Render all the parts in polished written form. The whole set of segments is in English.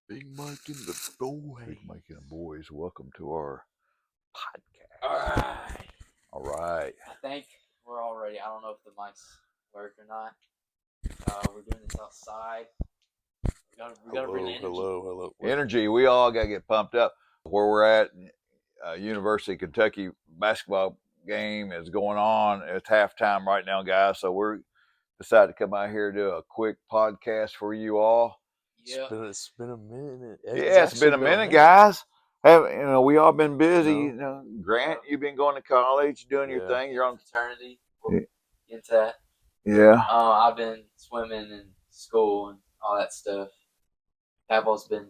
Big Mike and the boys. Big Mike and the Boys, welcome to our podcast. All right. All right. I think we're all ready. I don't know if the mics work or not. We're doing this outside. We gotta bring the energy. Hello. Energy, we all got to get pumped up. Where we're at, University of Kentucky basketball game is going on. It's halftime right now, guys. So we're decided to come out here and do a quick podcast for you all. Yeah. It's been a minute. It's been a minute, guys. We all been busy. Grant, you've been going to college, doing your thing. You're on fraternity. We'll get into that. Yeah. I've been swimming in school and all that stuff. Papaws been,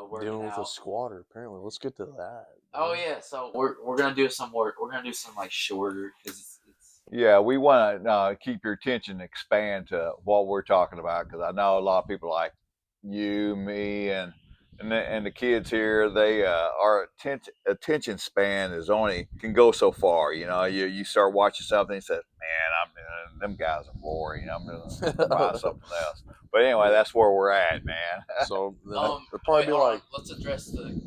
working dealing with out. a squatter. Apparently, let's get to that. Oh yeah, so we're gonna do some work. We're gonna do some like shorter because it's Yeah, we want to keep your attention, expand to what we're talking about, because I know a lot of people like you, me, and the kids here. They our attention span is only can go so far. You start watching something and say, "Man, them guys are boring. I'm gonna buy something else." But anyway, that's where we're at, man. So then it'll probably be like, let's address the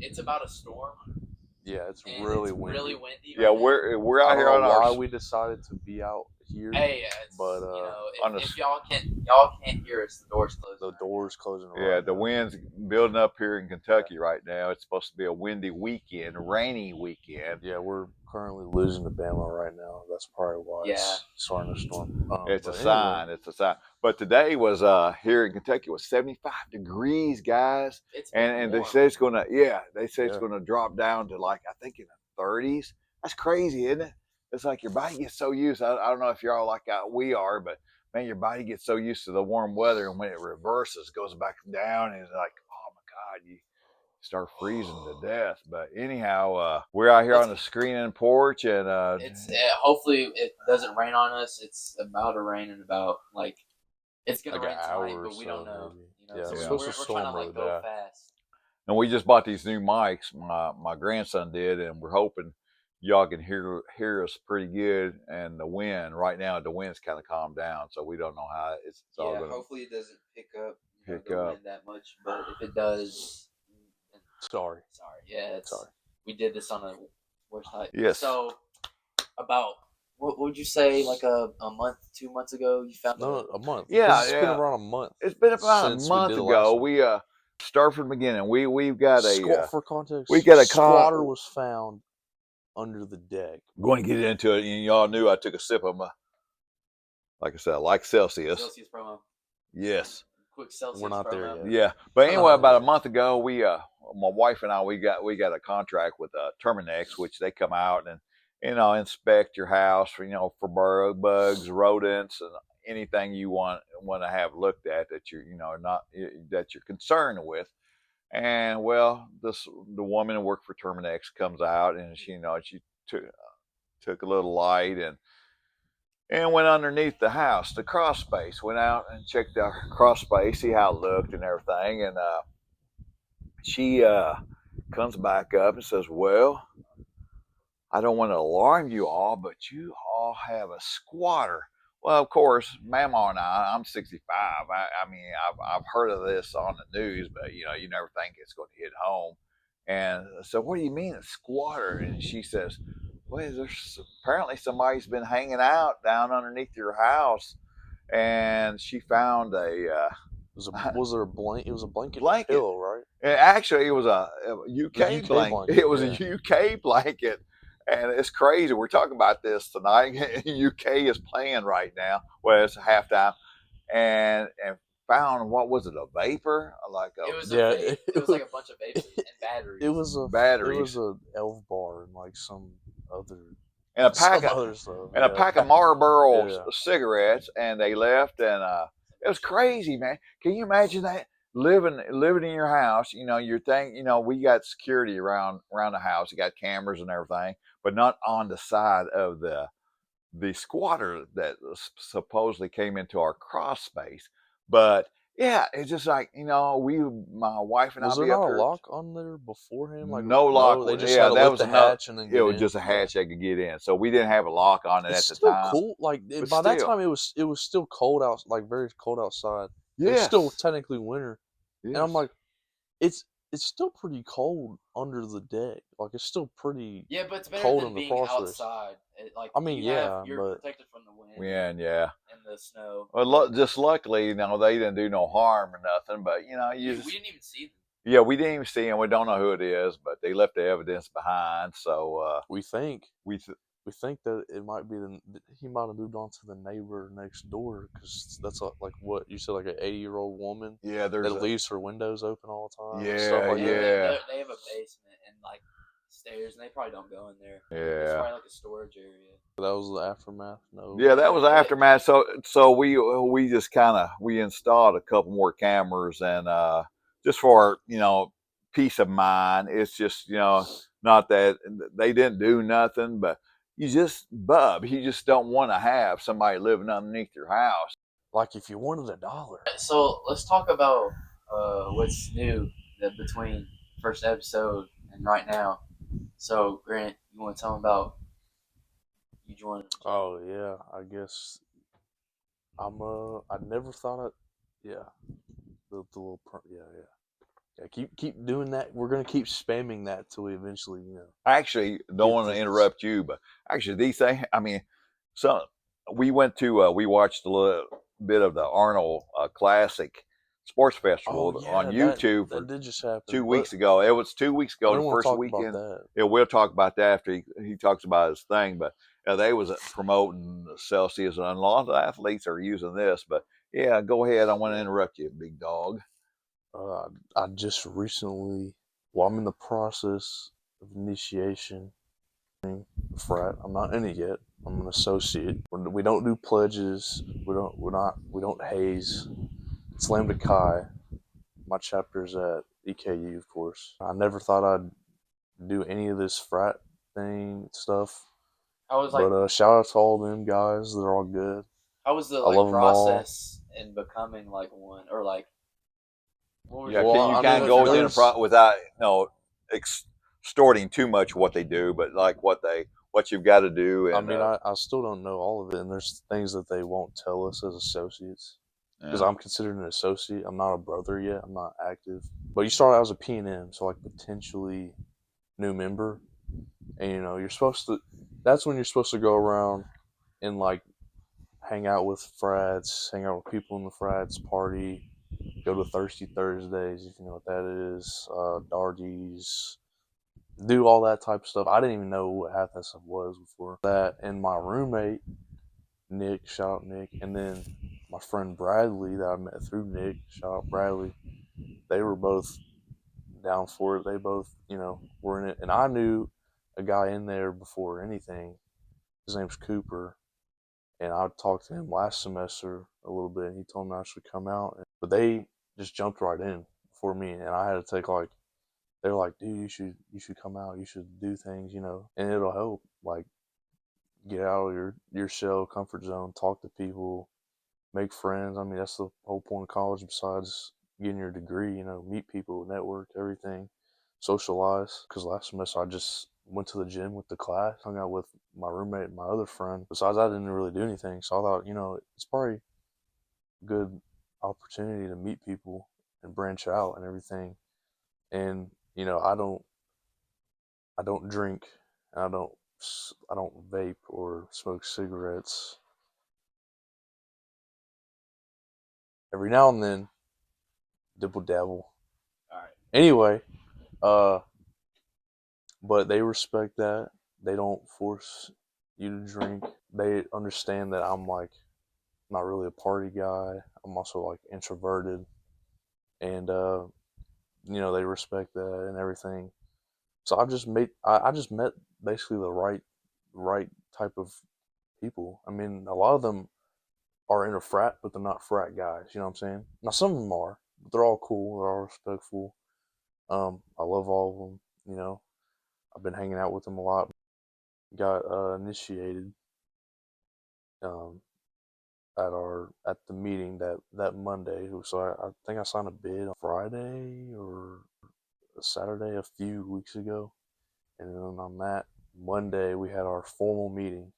it's about a storm. yeah, it's And really it's windy. really windy. Yeah, right now. we're I out don't here know on why our. we decided to be out here. Hey, but if y'all can't hear us, the door's closed. the door's closing. Yeah, right the now. wind's building up here in Kentucky right now. It's supposed to be a windy weekend, rainy weekend. Yeah, we're currently losing to Bama right now. That's probably why it's starting to storm. It's a but sign. anyway, It's a sign. But today was here in Kentucky was 75 degrees, guys, It's and they warm. say it's gonna it's gonna drop down to like I think in the 30s. That's crazy, isn't it? It's like your body gets so used. I don't know if you're all like we are, but man, your body gets so used to the warm weather, and when it reverses, goes back down, and it's like, oh my God, you start freezing to death. But anyhow, we're out here on the screening porch, and It's hopefully it doesn't rain on us. It's about to rain in about it's gonna like rain an tonight, hour or but we so, don't know. maybe. You know, Yeah, so it's Yeah. supposed we're to trying storm to really go bad. fast. and we just bought these new mics. My grandson did, and we're hoping y'all can hear us pretty good. And the wind right now, the wind's kind of calmed down, so we don't know how it's all Yeah, going to hopefully it doesn't pick up pick the up. wind that much. But if it does, then Sorry. yeah, Sorry. we did this on a worst height. Yes. So about what would you say like a month, 2 months ago you found A month. Yeah, It's been around a month. It's been about a since month we did the last ago. one. We start from the beginning. We've got a for context. we got a squatter was found under the deck. going to get into it. And y'all knew I took a sip of my, like I said, I like Celsius. Celsius promo. Yes. Quick Celsius We're not promo. there yet. Yeah. But anyway, about a month ago, we my wife and I we got a contract with Terminex, which they come out and inspect your house for for bugs, rodents, and anything you want to have looked at that you're not that you're concerned with. And well, the woman who worked for Terminex comes out, and she took a little light and went underneath the house, the crawl space. Went out and checked our crawl space, see how it looked and everything. And she comes back up and says, "Well, I don't want to alarm you all, but you all have a squatter." Well, of course, Mama and I'm 65. I mean, I've heard of this on the news, but you never think it's going to hit home. And so, what do you mean a squatter? And she says, well, there's apparently somebody's been hanging out down underneath your house, and she found Was there a blanket? It was a blanket pillow, right? Actually, it was a UK UK blanket. It was a UK blanket. And it's crazy. We're talking about this tonight. UK is playing right now. Well, it's halftime, and found what was it? A vapor? It was it was like a bunch of vapors and batteries. It was a batteries. It was a Elf bar and like some other and a pack of other stuff. And a pack of Marlboro cigarettes, and they left. And it was crazy, man. Can you imagine that? Living in your house, your thing, we got security around the house. You got cameras and everything, but not on the side of the squatter that supposedly came into our cross space. But yeah, it's just like my wife and I. Was there not a lock on there beforehand? Like no lock. They just had to lift the hatch and then it was just a hatch they could get in. So we didn't have a lock on it at the time. It's still cool. Like by that time, it was still cold out, like very cold outside. Yeah, it's still technically winter. And I'm like, it's still pretty cold under the deck. Like it's still pretty Yeah, but it's better cold than in the being process. outside. Like I mean, you're but protected from the wind yeah. and the snow. Well, just luckily, they didn't do no harm or nothing. But We didn't even see them. yeah, we didn't even see him. We don't know who it is, but they left the evidence behind. So we think we that it might be he might have moved on to the neighbor next door because that's like what you said, like an 80-year-old woman. Yeah, that leaves her windows open all the time. Yeah, stuff like that. They have a basement and like stairs, and they probably don't go in there. Yeah, it's probably like a storage area. That was the aftermath. No. Yeah, that was aftermath. So we just we installed a couple more cameras and just for peace of mind. It's just not that they didn't do nothing, but you just don't want to have somebody living underneath your house. Like if you wanted $1. So let's talk about what's new between first episode and right now. So Grant, you want to tell them about you joining? Oh yeah, I guess I never thought yeah, the little yeah. Keep doing that. We're gonna keep spamming that till we eventually Actually, don't want to interrupt you, but actually these things. I mean, so we went to we watched a little bit of the Arnold Classic Sports Festival on YouTube that did just happen 2 weeks ago. It was 2 weeks ago, the first weekend. Yeah, we'll talk about that after he talks about his thing. But they was promoting Celsius, and a lot of athletes are using this. But yeah, go ahead. I want to interrupt you, big dog. I just recently, I'm in the process of initiation. Frat. I'm not in it yet. I'm an associate. We don't do pledges. We don't haze. It's Lambda Chi. My chapter's at EKU, of course. I never thought I'd do any of this frat thing stuff. But shout out to all them guys. They're all good. How was the process in becoming like one or like? Yeah, you can't go into the without extorting too much what they do, but like what you've got to do. And, I still don't know all of it, and there's things that they won't tell us as associates because I'm considered an associate. I'm not a brother yet. I'm not active. But you start out as a P&M, so like potentially new member, and you're supposed to. That's when you're supposed to go around and like hang out with frats, hang out with people in the frats, party, go to Thirsty Thursdays if you know what that is, Dargies, do all that type of stuff. I didn't even know what half that stuff was before that. And my roommate, Nick, shout out Nick, and then my friend Bradley that I met through Nick, shout out Bradley, they were both down for it. They both, were in it. And I knew a guy in there before anything. His name's Cooper. And I talked to him last semester a little bit, and he told me I should come out. But they just jumped right in before me, and I had to take they were like, dude, you should come out, you should do things, and it'll help, like, get out of your shell, comfort zone, talk to people, make friends. I mean, that's the whole point of college besides getting your degree, meet people, network, everything, socialize. Because last semester I just went to the gym with the class, hung out with my roommate and my other friend. Besides, I didn't really do anything. So I thought, it's probably a good opportunity to meet people and branch out and everything. And, I don't drink, and I don't vape or smoke cigarettes. Every now and then, dibble dabble. All right. Anyway, but they respect that. They don't force you to drink. They understand that I'm like not really a party guy. I'm also like introverted, and they respect that and everything. So I just met basically the right type of people. I mean, a lot of them are in a frat, but they're not frat guys. You know what I'm saying? Now some of them are, but they're all cool. They're all respectful. I love all of them. I've been hanging out with them a lot. Got initiated at the meeting that Monday. So I think I signed a bid on Friday or Saturday a few weeks ago, and then on that Monday we had our formal meeting,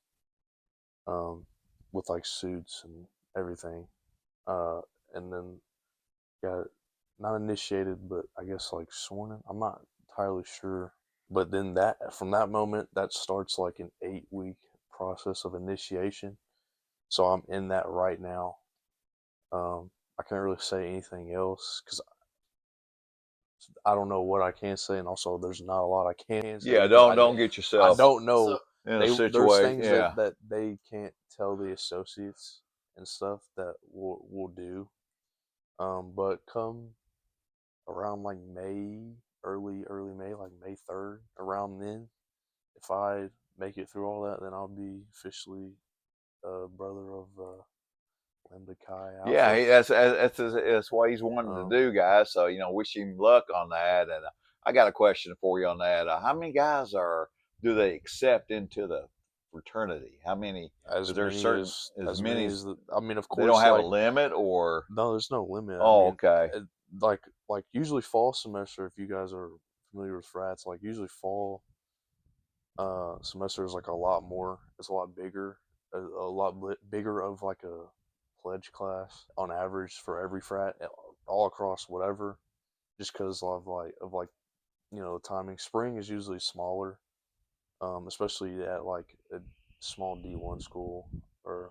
with like suits and everything, and then got not initiated, but I guess like sworn in. I'm not entirely sure. But then that from that moment, that starts like an 8 week process of initiation. So I'm in that right now. I can't really say anything else because I don't know what I can say, and also there's not a lot I can say Yeah, because don't get I yourself don't know. So in a There's situation. things Yeah. that they can't tell the associates and stuff that we'll do. But come around like May, early May, like May 3rd, around then, if I make it through all that, then I'll be officially a brother of Lambda Chi Yeah, Alpha. that's what he's wanting to Um, do, guys. So wish him luck on that. And I got a question for you on that. How many guys do they accept into the fraternity? How many? as Is there many certain as as many? I mean, of They don't course, have a like limit, or no, there's no limit. I oh, mean, okay, uh, like usually fall semester, if you guys are familiar with frats, like usually fall semester is like a lot more. It's a lot bigger, a lot bigger of like a pledge class on average for every frat, all across whatever. Just because of the timing. Spring is usually smaller, especially at like a small D1 school or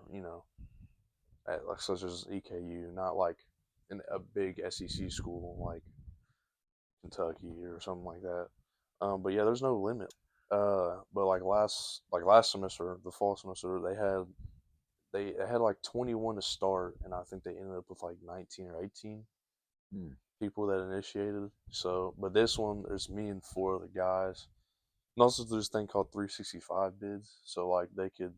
at like such as EKU, not like in a big SEC school like Kentucky or something like that. But yeah, there's no limit. But like last semester, the fall semester, they had like 21 to start, and I think they ended up with like 19 or 18 hmm. people that initiated. So, but this one, there's me and four other guys. And also, there's this thing called 365 bids. So, like, they could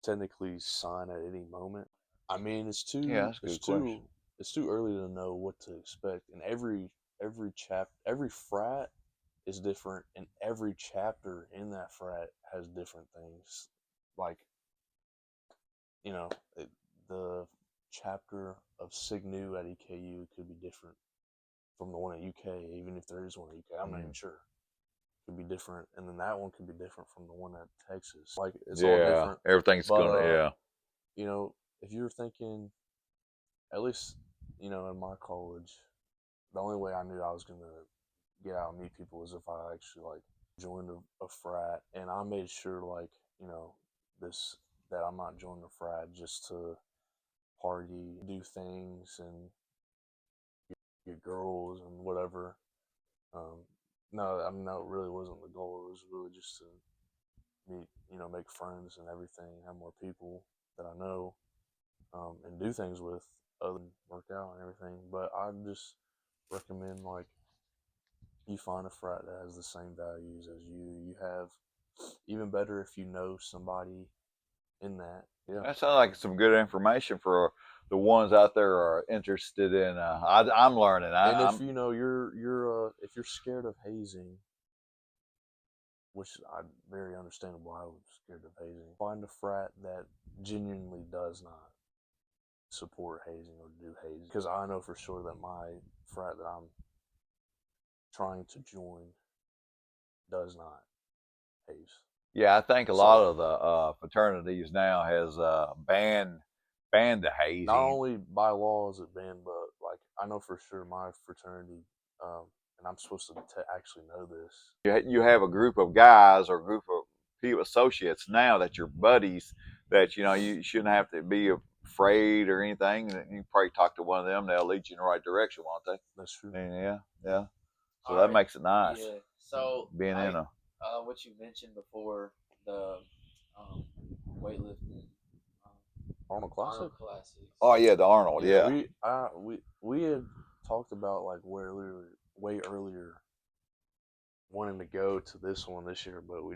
technically sign at any moment. I mean, Yeah, that's a good question. it's too early to know what to expect. And every frat is different, and every chapter in that frat has different things. Like, you know, the chapter of Signu at EKU could be different from the one at UK, even if there is one at UK. I'm not even sure. It could be different, and then that one could be different from the one at Texas. Like it's all Yeah, different. everything's But gonna. Yeah, if you're thinking, at least in my college, the only way I knew I was gonna get out and meet people was if I actually like joined a frat, and I made sure like this that I'm not joining a frat just to party, do things, and get girls and whatever. Um, no, I mean that really wasn't the goal. It was really just to meet, make friends and everything, have more people that I know, and do things with, other than work out and everything. But I just recommend like you find a frat that has the same values as you. You have even better if you know somebody in that. Yeah. that sounds like some good information for the ones out there are interested in. I'm learning. And if I'm if you're scared of hazing, which I very understandable, I was scared of hazing. Find a frat that genuinely does not support hazing or do hazing, because I know for sure that my frat that I'm trying to join does not haze. Yeah, I think a lot So of the fraternities now has banned the not hazing. only by law is it banned, but like I know for sure my fraternity, and I'm supposed to actually know this. You have a group of guys or a group of people associates now that you're buddies that you shouldn't have to be afraid or anything. You can probably talk to one of them; they'll lead you in the right direction, won't they? That's true. And yeah. So all that right, makes it nice yeah. So being in a. what you mentioned before, the um, weightlifting Arnold Classic. Arnold Classics. Oh yeah, the Arnold. Yeah, Yeah. we had talked about like way earlier wanting to go to this one this year, but we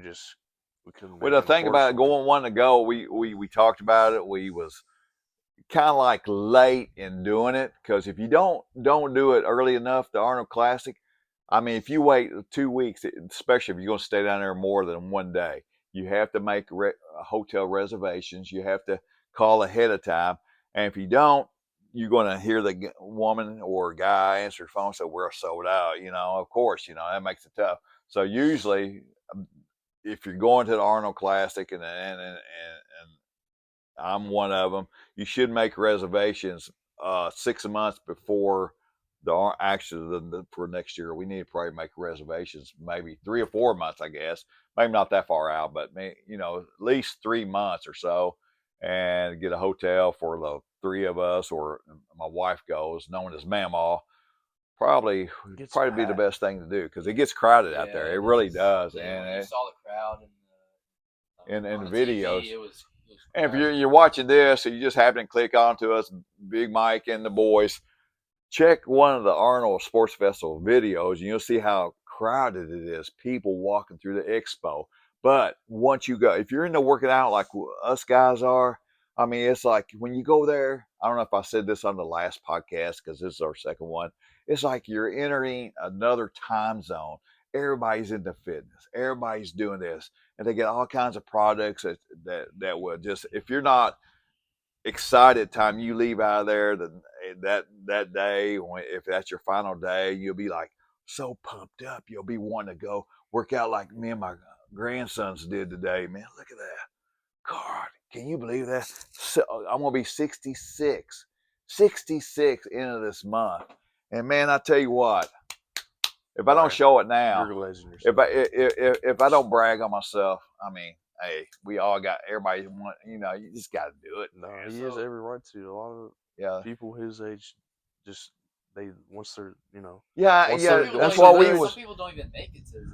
couldn't Well, make the it, thing about unfortunately. going one to go, we talked about it. We was kind of like late in doing it because if you don't do it early enough, the Arnold Classic. I mean, if you wait 2 weeks, especially if you're going to stay down there more than one day, you have to make hotel reservations. You have to call ahead of time, and if you don't, you're going to hear the woman or guy answer the phone and say, "We're sold out." Of course, that makes it tough. So usually, if you're going to the Arnold Classic and I'm one of them. You should make reservations 6 months before actually for next year, we need to probably make reservations, maybe 3 or 4 months, I guess. Maybe not that far out, but at least 3 months or so, and get a hotel for the 3 of us, or my wife goes, known as Mamaw. Probably be the best thing to do, because it gets crowded out there. It really does. Yeah, and you saw the crowd in on the the videos. TV, it was and if you're watching this, and you just happen to click onto us, Big Mike and the Boys, check one of the Arnold Sports Festival videos, and you'll see how crowded it is. People walking through the expo. But once you go, if you're into working out like us guys are, I mean, it's like when you go there, I don't know if I said this on the last podcast, because this is our second one. It's like you're entering another time zone. Everybody's into fitness. Everybody's doing this. And they get all kinds of products that will just, if you're not excited time you leave out of there, that day, if that's your final day, you'll be like so pumped up. You'll be wanting to go work out like me and my grandsons did today. Man, look at that. God, can you believe that? So, I'm gonna be 66 into this month. And man, I tell you what, if I don't show it now, if I don't brag on myself, I mean, hey, we all got, everybody want, you just got to do it. No, he has every right to. A lot of people his age, just once they're that's what we was. Some people don't even make it to his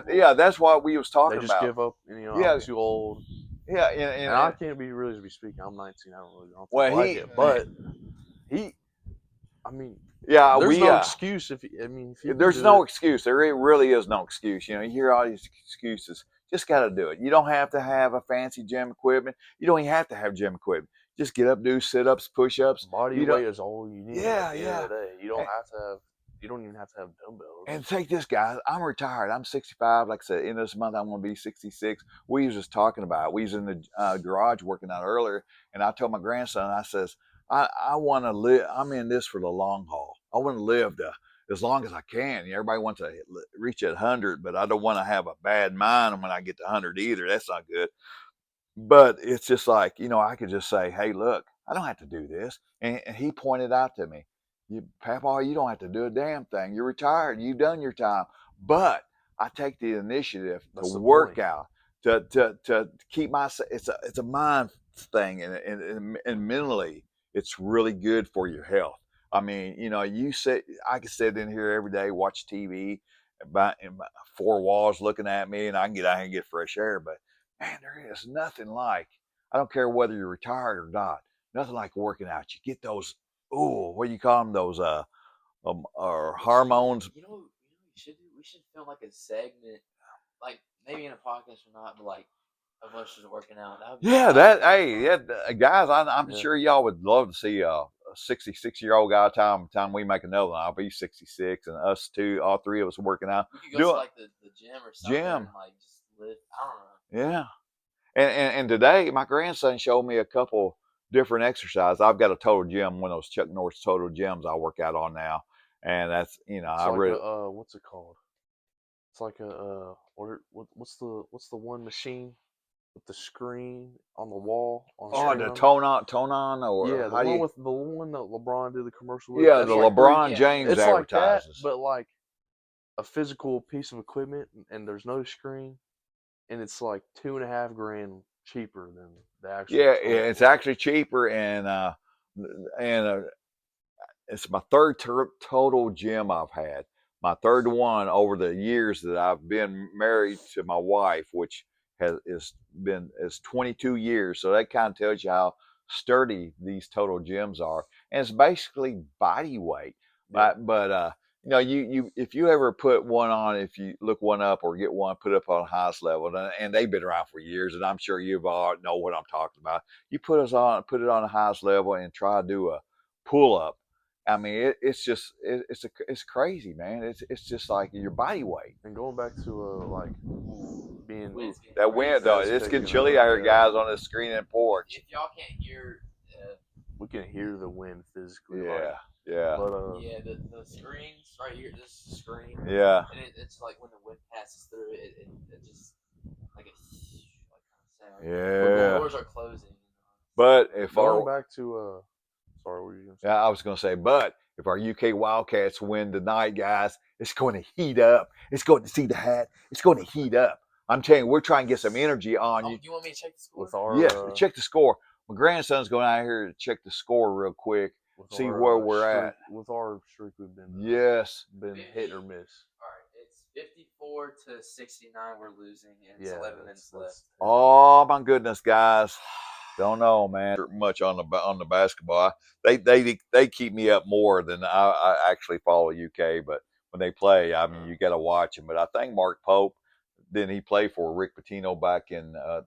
age. That's what we was talking about. They just give up. I'm too old. Yeah, and I can't be speaking. I'm 19. I don't really. But I mean. Yeah, there's no excuse if there's no excuse. There really is no excuse. You hear all these excuses. Just got to do it. You don't have to have a fancy gym equipment. You don't even have to have gym equipment. Just get up, do sit-ups, push-ups. Body weight is all you need. Yeah. You don't have to have. You don't even have to have dumbbells. And take this, guys. I'm retired. I'm 65. Like I said, in this month, I'm going to be 66. We was just talking about it. We was in the garage working out earlier, and I told my grandson, I says, I want to live. I'm in this for the long haul. I want to live as long as I can. Everybody wants to reach at 100, but I don't want to have a bad mind when I get to 100 either. That's not good. But it's just like, I could just say, hey, look, I don't have to do this. And he pointed out to me, Papa, you don't have to do a damn thing. You're retired. You've done your time. But I take the initiative to work out, to keep myself. It's a mind thing, and mentally, it's really good for your health. I mean, I can sit in here every day, watch TV, in my 4 walls looking at me, and I can get out here and get fresh air. But man, there is nothing like, I don't care whether you're retired or not, nothing like working out. You get those, what do you call them? Those or hormones. We should film like a segment, like maybe in a podcast or not, but like of us just working out. Guys, I'm sure y'all would love to see a 66-year-old guy. Time we make another one, I'll be 66, and us two, all 3 of us working out. We could go to like the gym or something, and like just live. I don't know. Yeah, and today my grandson showed me a couple different exercises. I've got a Total Gym, one of those Chuck Norris Total Gyms I work out on now, and that's I really what's it called? It's like a what's the one machine with the screen on the wall? The Tonon, or the one that LeBron did the commercial with. Yeah, the LeBron James it's advertises. Like that, but like a physical piece of equipment, and there's no screen, and it's like $2,500 cheaper than the actual. Yeah, it's actually cheaper, and it's my third total gym I've had. My third one over the years that I've been married to my wife, which is 22 years. So that kind of tells you how sturdy these total gyms are, and it's basically body weight. Yeah. But you if you ever put one on, if you look one up or get one put up on the highest level, and they've been around for years, and I'm sure you've all know what I'm talking about. You put it on the highest level and try to do a pull up. I mean, it's crazy, man. It's just like your body weight. And going back to like being that wind though, it's getting chilly out here, guys, on the screen and porch. If y'all can't hear, we can hear the wind physically. Yeah. But the screens right here. This is the screen. Yeah. And it's like when the wind passes through it just like a sound. Yeah. But the doors are closing. But if going back to sorry, what were you gonna say? Yeah, I was gonna say, but if our UK Wildcats win tonight, guys, it's going to heat up. It's going to see the hat. It's going to heat up. I'm telling you, we're trying to get some energy on you. You want me to check the score? With our Yes, check the score. My grandson's going out here to check the score real quick, see where we're at. With our streak, we've been been hit or miss. All right, it's 54 to 69. We're losing, and it's 11 minutes left. Oh my goodness, guys! Don't know, man. Much on the basketball. They keep me up more than I actually follow UK. But when they play, I mean, you got to watch them. But I think Mark Pope, didn't he play for Rick Pitino back in I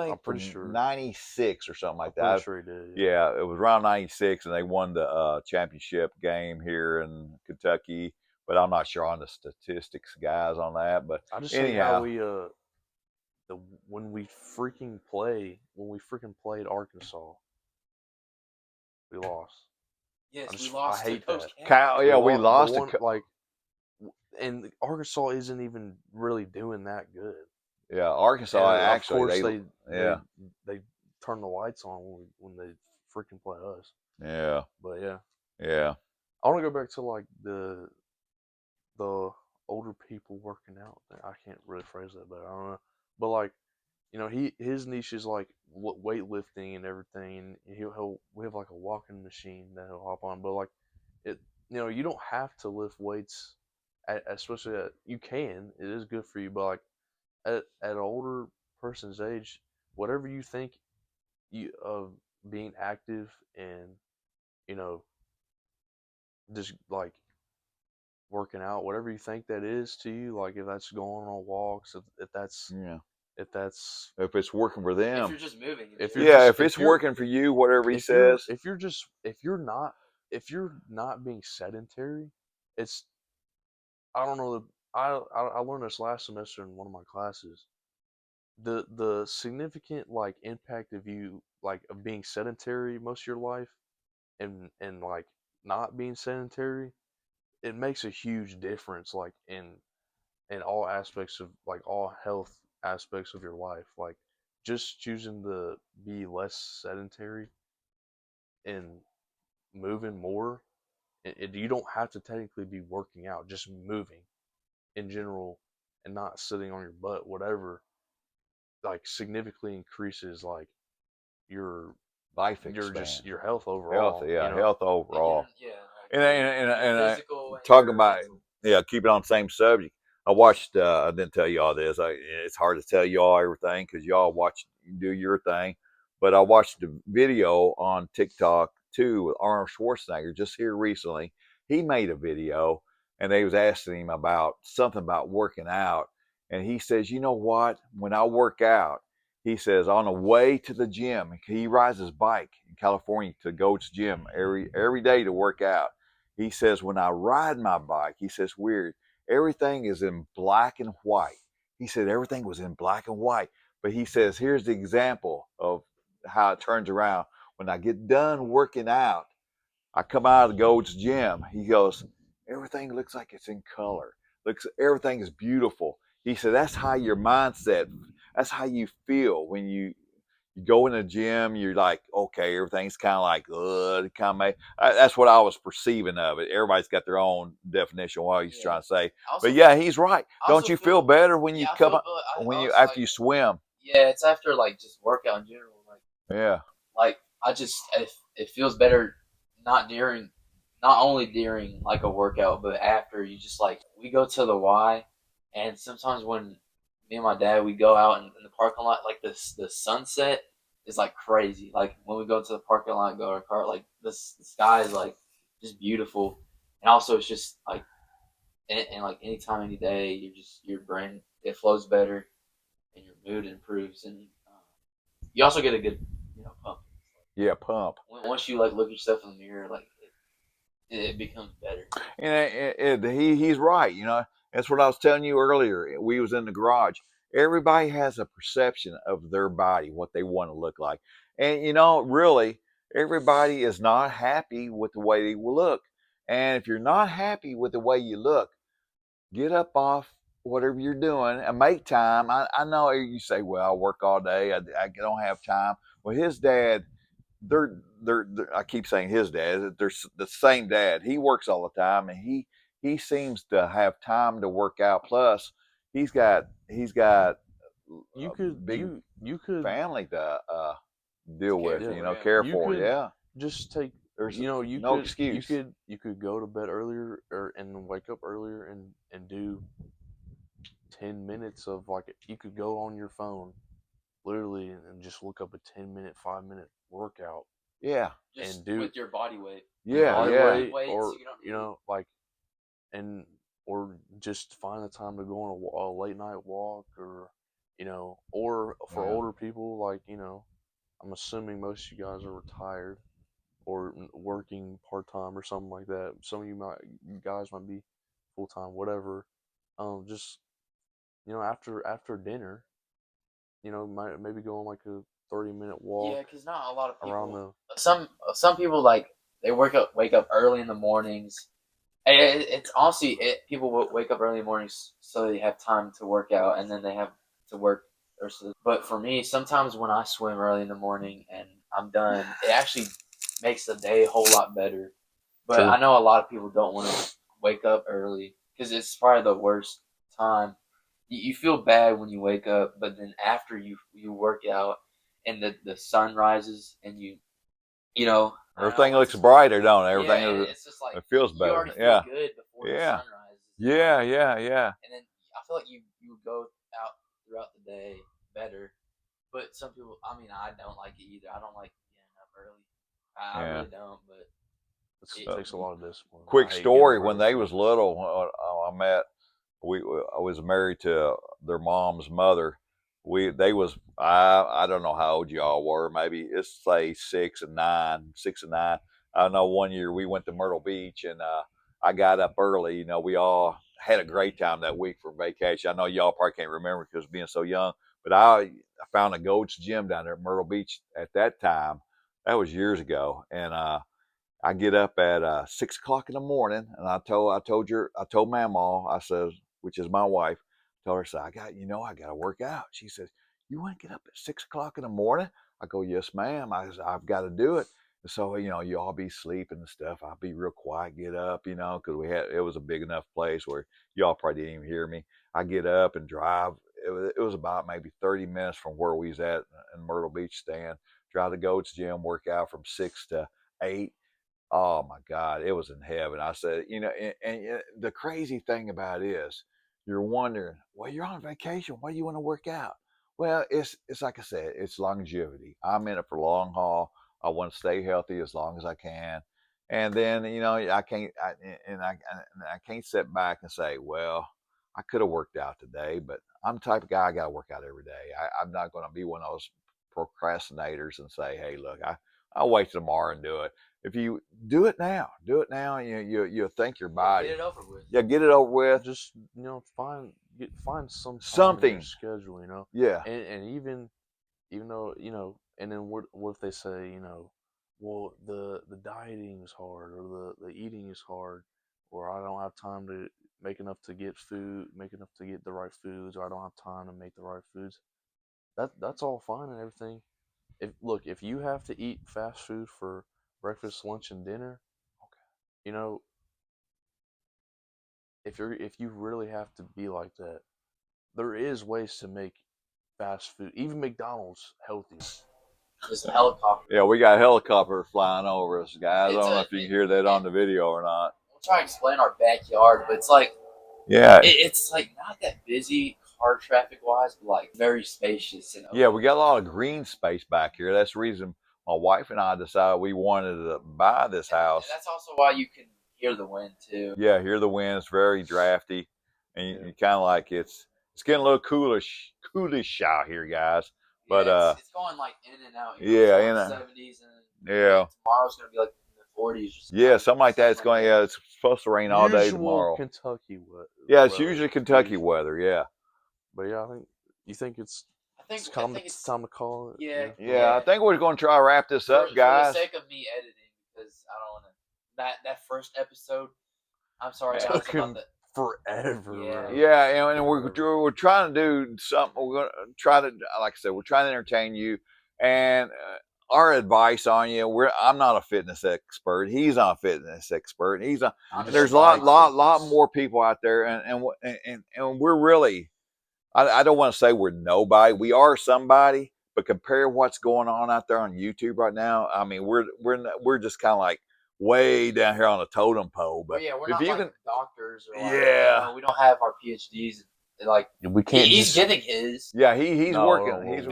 think I'm pretty sure 96 or something like that. I'm pretty sure he did. Yeah, it was around 96, and they won the championship game here in Kentucky. But I'm not sure on the statistics, guys, on that. But I just anyhow, say how we when we freaking played Arkansas, we lost. Yes, we lost. I hate Coach that. Cal, yeah, we lost. And Arkansas isn't even really doing that good. Yeah, Arkansas And actually. Of course, they turn the lights on when they freaking play us. Yeah. But yeah. Yeah. I want to go back to like the older people working out. I can't really phrase that, but I don't know. But like, you know, his niche is like weightlifting and everything. And we have like a walking machine that he'll hop on. But like, you don't have to lift weights. Especially you can. It is good for you, but like at an older person's age, whatever you think of being active and just like working out, whatever you think that is to you, like if that's going on walks, if it's working for them, if you're just moving, if it's working for you, whatever he says. If you're not being sedentary, it's I don't know. I learned this last semester in one of my classes. The significant like impact of you like of being sedentary most of your life and like not being sedentary, it makes a huge difference like in all aspects of like all health aspects of your life. Like just choosing to be less sedentary and moving more. You don't have to technically be working out, just moving in general and not sitting on your butt, whatever, like significantly increases like your life expectancy, just your health overall. Health overall. And physical. Talking about keep it on the same subject. I watched. I didn't tell you all this. It's hard to tell you all everything because y'all do your thing. But I watched a video on TikTok too with Arnold Schwarzenegger just here recently. He made a video and they was asking him about something about working out, and he says, "You know what? When I work out," he says, on the way to the gym, he rides his bike in California to go to the gym every day to work out. He says, when I ride my bike, he says, weird, everything is in black and white. He said everything was in black and white. But he says, here's the example of how it turns around. When I get done working out, I come out of the Gold's Gym. He goes, everything looks like it's in color. Everything is beautiful. He said, that's how your mindset, that's how you feel when you go in the gym. You're like, okay, everything's kind of like, that's what I was perceiving of it. Everybody's got their own definition of what he's trying to say. But yeah, he's right. Don't you feel better when you come up, after you swim? Yeah, it's after like just workout in general. Like it feels better not only during like a workout, but after. You just like, we go to the Y, and sometimes when me and my dad, we go out in the parking lot, like the sunset is like crazy. Like when we go to the parking lot and go to our car, like the sky is like just beautiful. And also it's just like, and like anytime, any day, your brain, it flows better and your mood improves, and you also get a good pump. Yeah, pump. Once you like look yourself in the mirror, like it becomes better. And he's right. That's what I was telling you earlier. We was in the garage. Everybody has a perception of their body, what they want to look like. And, really, everybody is not happy with the way they look. And if you're not happy with the way you look, get up off whatever you're doing and make time. I know you say, well, I work all day. I don't have time. Well, his dad I keep saying his dad. They're the same dad. He works all the time, and he seems to have time to work out. Plus, he's got You a could big you could family to deal with, for, you know, yeah. care you for. could Yeah, just take there's you no excuse. you could go to bed earlier and wake up earlier and do 10 minutes of like you could go on your phone literally and just look up a 10-minute 5-minute workout Yeah, just and do with your body weight. yeah, body yeah. weight Weights, or you don't you know like and or just find the time to go on a late night walk or or for Yeah. older people like I'm assuming most of you guys are retired or working part time or something like that. Some of you guys might be full time, whatever. Just after dinner, maybe go on like a 30-minute walk Yeah, because not a lot of around people. the. Some people like they wake up early in the mornings. It's honestly people wake up early in the mornings so they have time to work out and then they have to work. But for me, sometimes when I swim early in the morning and I'm done, it actually makes the day a whole lot better. But True. I know a lot of people don't want to wake up early because it's probably the worst time. You feel bad when you wake up, but then after you work out and the sun rises and you know Everything looks brighter, don't it? Everything it's just like it feels you better. already feel Yeah, good before the yeah, sun rises. yeah, yeah, yeah. And then I feel like you go out throughout the day better. But some people, I mean, I don't like it either. I don't like getting up early. I really don't. But it takes a lot of discipline. Quick I hate getting story: up when early they too. was little, I was married to their mom's mother. I don't know how old y'all were. Maybe it's say 6 and 9. I know one year we went to Myrtle Beach and I got up early. You know, we all had a great time that week for vacation. I know y'all probably can't remember because being so young, but I found a Gold's Gym down there at Myrtle Beach at that time. That was years ago, and I get up at 6 o'clock in the morning, and I told Mamaw, I says, which is my wife, told her, I got to work out. She says, you want to get up at 6 o'clock in the morning? I go, yes, ma'am. I've got to do it. And so, you all be sleeping and stuff. I'll be real quiet, get up, because it was a big enough place where y'all probably didn't even hear me. I get up and drive. It was about maybe 30 minutes from where we was at in Myrtle Beach staying. Drive to Goat's Gym, work out from 6 to 8. Oh my God, it was in heaven. I said, and the crazy thing about it is, you're wondering, well, you're on vacation. Why do you want to work out? Well, it's like I said, it's longevity. I'm in it for long haul. I want to stay healthy as long as I can, and then I can't sit back and say, well, I could have worked out today, but I'm the type of guy I got to work out every day. I'm not going to be one of those procrastinators and say, hey, look, I'll wait till tomorrow and do it. If you do it now, you'll thank your body. Get it over with. Yeah, get it over with. Just find some time Something in your schedule. Yeah. And even though and then what if they say well the dieting is hard or the eating is hard or I don't have time to make enough to get the right foods or I don't have time to make the right foods. That's all fine and everything. If you have to eat fast food for breakfast, lunch, and dinner, okay, if you really have to be like that, there is ways to make fast food, even McDonald's, healthy. There's a helicopter. Yeah, we got helicopter flying over us, guys. I don't know if you can hear that on the video or not. We'll try to explain our backyard, but it's like it's like not that busy car traffic wise, but like very spacious and open. Yeah, we got a lot of green space back here. That's the reason my wife and I decided we wanted to buy this house. And that's also why you can hear the wind too. Yeah, hear the wind. It's very drafty, and you kind of like it's getting a little coolish out here, guys. But it's going like in and out. Yeah, in the 70s and tomorrow's gonna be like in the 40s. Yeah, something like that. It's going. Yeah, it's supposed to rain all day tomorrow. Kentucky weather. Yeah, it's usually Kentucky weather. Yeah. But yeah, you think it's time to call it. Yeah, I think we're going to try to wrap this up, guys. For the sake of me editing, because I don't want to. That first episode, I'm sorry, guys, about that. Forever. Yeah, and we're trying to do something. We're going to try to, like I said, we're trying to entertain you, and our advice on you. I'm not a fitness expert. He's not a fitness expert. There's a lot more people out there, and we're really. I don't want to say we're nobody. We are somebody, but compare what's going on out there on YouTube right now. I mean, we're just kind of like way down here on the totem pole. But we're not like doctors or like, we don't have our PhDs. Like we can't. He's getting his. Yeah, he's working. He's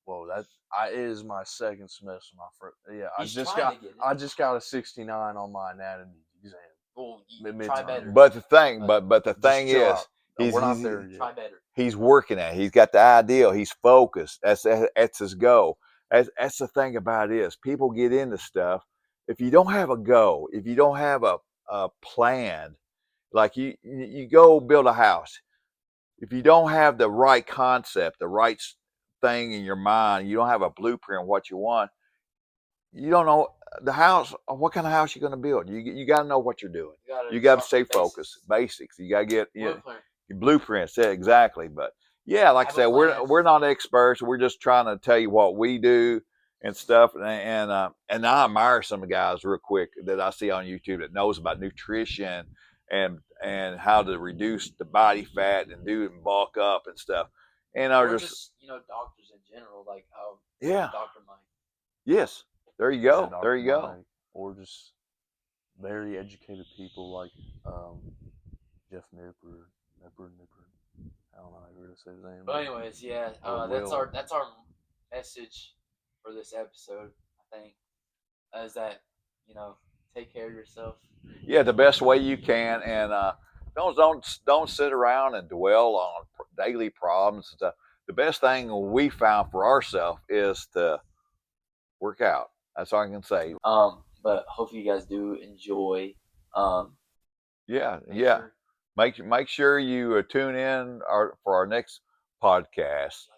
Whoa! That is my second semester. My first. Yeah, I just got a 69 on my anatomy exam. Well, try better. But the thing is. We're not there yet. Try better. He's working at it. He's got the ideal. He's focused. That's his goal. That's the thing about it is people get into stuff. If you don't have a goal, if you don't have a plan, like you go build a house. If you don't have the right concept, the right thing in your mind, you don't have a blueprint of what you want, you don't know the house. What kind of house you're going to build? You got to know what you're doing. You got to stay focused. Basics. You got to get blueprints. Yeah, exactly. But yeah, like I said, we're not experts. We're just trying to tell you what we do and stuff. And I admire some of the guys real quick that I see on YouTube that knows about nutrition and how to reduce the body fat and bulk up and stuff. And or just doctors in general, like Dr. Mike. Yes, there you go. Yeah, there you go. Mike, or just very educated people like Jeff Nipper. I don't know how to say his name. But anyways, that's our message for this episode. I think is that take care of yourself. Yeah, the best way you can, and don't sit around and dwell on daily problems. The best thing we found for ourselves is to work out. That's all I can say. But hopefully you guys do enjoy. Make sure you tune in for our next podcast.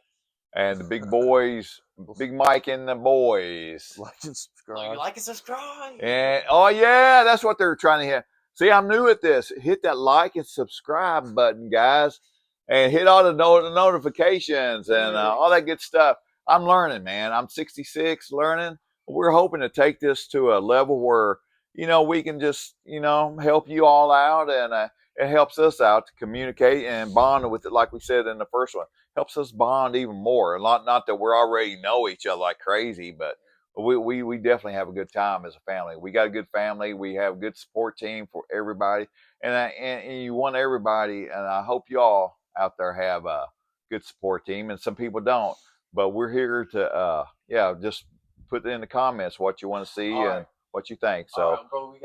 And the big boys, Big Mike and the boys. Like and subscribe. Like and subscribe. And yeah, that's what they're trying to hit. See, I'm new at this. Hit that like and subscribe button, guys, and hit all the notifications and all that good stuff. I'm learning, man. I'm 66, learning. We're hoping to take this to a level where we can just help you all out, and it helps us out to communicate and bond with it, like we said in the first one. Helps us bond even more. Not that we already know each other like crazy, but we definitely have a good time as a family. We got a good family. We have a good support team for everybody, and you want everybody. And I hope you all out there have a good support team. And some people don't, but we're here to just put in the comments what you want to see and what you think. So right, bro, we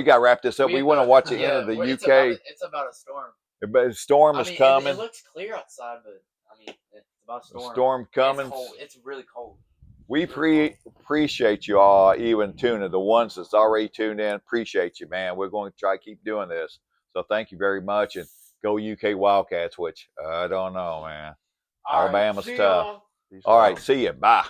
got to wrap this up. We want to watch the end of the UK. It's about a storm. But storm is coming. It looks clear outside, but it's about a storm. Storm coming. It's cold. It's really cold. We appreciate you all, even tuning. The ones that's already tuned in, appreciate you, man. We're going to try to keep doing this. So thank you very much, and go UK Wildcats, which I don't know, man. Alabama's tough. All right, see you. Bye.